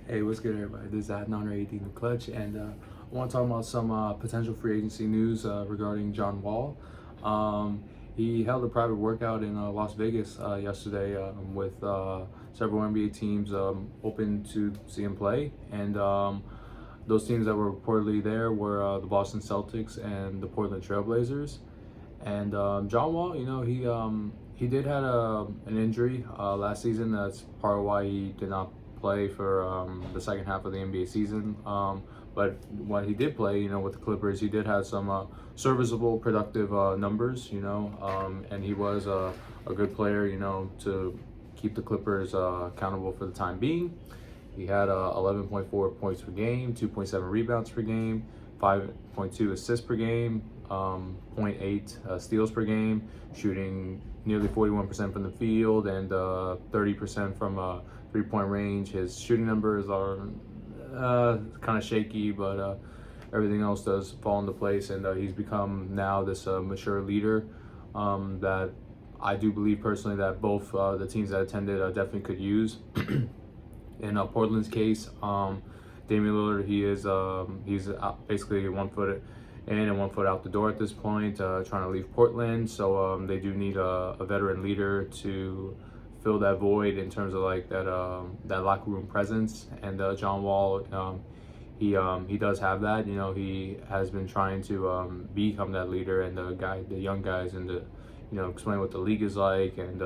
Hey, what's good, everybody? This is Adnan Raiding the Clutch, and I want to talk about some potential free agency news regarding John Wall. Um, he held a private workout in Las Vegas yesterday with several NBA teams open to see him play, and those teams that were reportedly there were the Boston Celtics and the Portland Trailblazers. And John Wall, he did had an injury last season. That's part of why he did not play for the second half of the NBA season. But when he did play, with the Clippers, he did have some serviceable, productive numbers. And he was a good player. To keep the Clippers accountable for the time being. He had 11.4 points per game, 2.7 rebounds per game, 5.2 assists per game, zero point 0.8 steals per game, shooting nearly 41% from the field and 30% from three-point range. His shooting numbers are kind of shaky, but everything else does fall into place, and he's become now this mature leader that I do believe personally that both the teams that attended definitely could use. In Portland's case, Damian Lillard, he's basically 1 foot in and 1 foot out the door at this point, trying to leave Portland. So they do need a veteran leader to fill that void in terms of like that locker room presence. And John Wall, he does have that. He has been trying to become that leader and the young guys, and explain what the league is like, and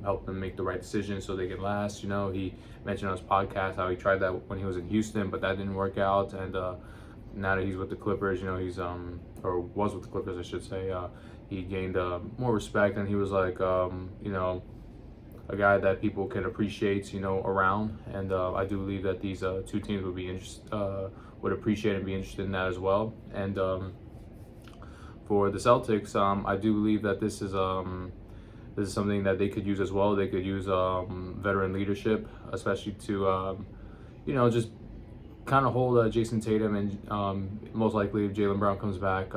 help them make the right decisions so they can last. He mentioned on his podcast how he tried that when he was in Houston, but that didn't work out. And now that he's with the Clippers, he's or was with the Clippers, I should say, he gained more respect, and he was like a guy that people can appreciate, around. And I do believe that these two teams would appreciate and be interested in that as well. And for the Celtics, I do believe that this is something that they could use as well. They could use veteran leadership, especially to just kind of hold Jason Tatum and most likely if Jaylen Brown comes back,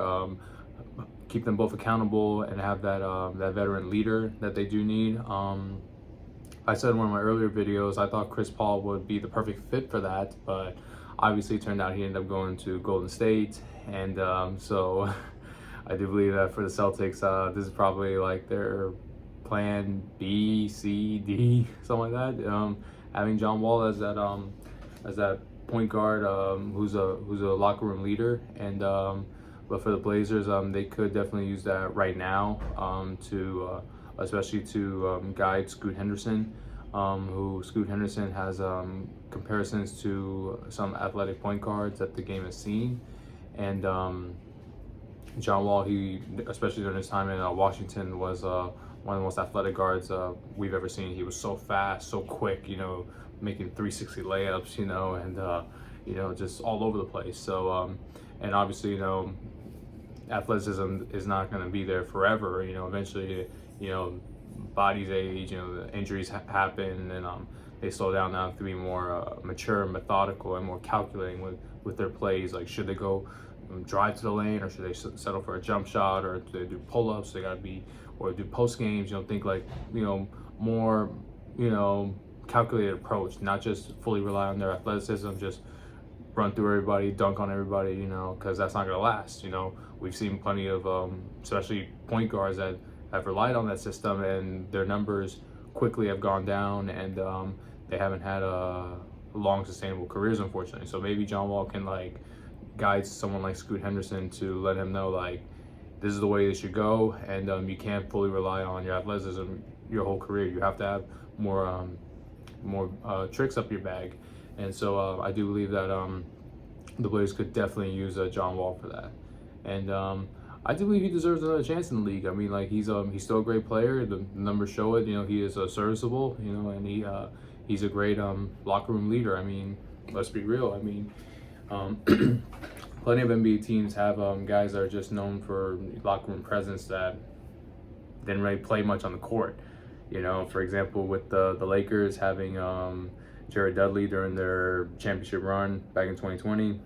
keep them both accountable and have that veteran leader that they do need. I said in one of my earlier videos I thought Chris Paul would be the perfect fit for that, but obviously it turned out he ended up going to Golden State, and so I do believe that for the Celtics, this is probably like their plan B, C, D, something like that. Having John Wall as that point guard, who's a locker room leader, and but for the Blazers, they could definitely use that right now, to especially to guide Scoot Henderson, who Scoot Henderson has comparisons to some athletic point guards that the game has seen, and John Wall, he, especially during his time in Washington, was one of the most athletic guards we've ever seen. He was so fast, so quick, making 360 layups, and just all over the place. So, and obviously, athleticism is not going to be there forever. Eventually, bodies age, the injuries happen, and they slow down now to be more mature, methodical, and more calculating with their plays. Like, should they go drive to the lane, or should they settle for a jump shot, or do they do pull-ups? They got to be, or do post games. Think like more calculated approach, not just fully rely on their athleticism, just run through everybody, dunk on everybody, because that's not going to last. We've seen plenty of especially point guards that have relied on that system, and their numbers quickly have gone down, and they haven't had long sustainable careers, unfortunately. So maybe John Wall can guide someone like Scoot Henderson to let him know this is the way it should go, and you can't fully rely on your athleticism your whole career. You have to have more tricks up your bag. And so I do believe that the Blazers could definitely use John Wall for that. And I do believe he deserves another chance in the league. I mean, he's still a great player. The numbers show it. He is serviceable. And he's a great locker room leader. I mean, let's be real. I mean, plenty of NBA teams have guys that are just known for locker room presence that didn't really play much on the court. For example, with the Lakers having Jared Dudley during their championship run back in 2020.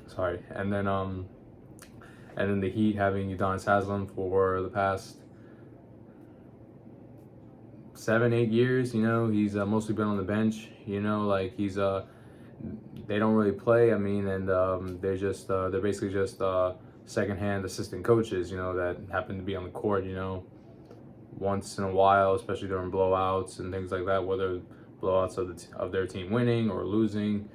Sorry, and then the Heat having Udonis Haslem for the past 7-8 years. He's mostly been on the bench. You know, like they don't really play. I mean, and they're basically just secondhand assistant coaches. You know, that happen to be on the court. You know, once in a while, especially during blowouts and things like that, whether blowouts of their team winning or losing,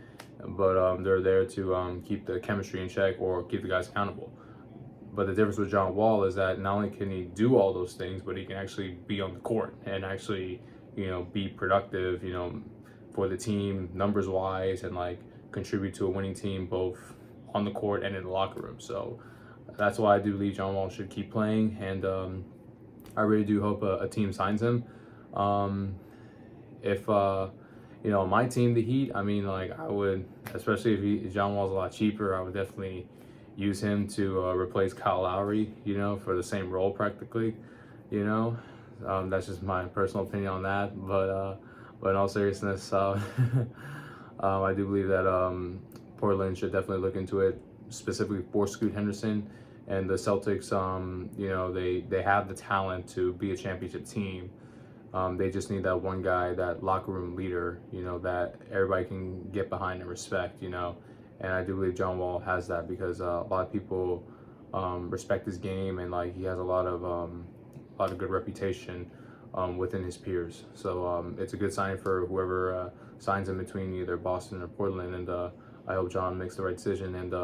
but they're there to keep the chemistry in check or keep the guys accountable. But the difference with John Wall is that not only can he do all those things, but he can actually be on the court and actually, be productive, for the team numbers wise, and like contribute to a winning team both on the court and in the locker room. So that's why I do believe John Wall should keep playing, and I really do hope a team signs him. If my team, the Heat, I mean, like I would, especially if John Wall's a lot cheaper, I would definitely use him to replace Kyle Lowry, for the same role practically, that's just my personal opinion on that. But in all seriousness, I do believe that Portland should definitely look into it, specifically for Scoot Henderson and the Celtics. They have the talent to be a championship team. They just need that one guy, that locker room leader, that everybody can get behind and respect, And I do believe John Wall has that, because a lot of people respect his game, and like he has a lot of good reputation within his peers. So it's a good sign for whoever signs him between either Boston or Portland. And I hope John makes the right decision. And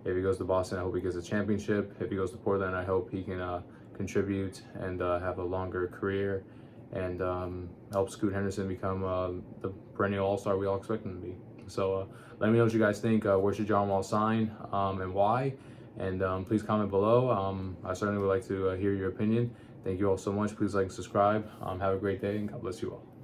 if he goes to Boston, I hope he gets a championship. If he goes to Portland, I hope he can contribute and have a longer career, and help Scoot Henderson become the perennial all-star we all expect him to be. So let me know what you guys think. Where should John Wall sign, and why? And please comment below. I certainly would like to hear your opinion. Thank you all so much. Please like and subscribe. Have a great day, and God bless you all.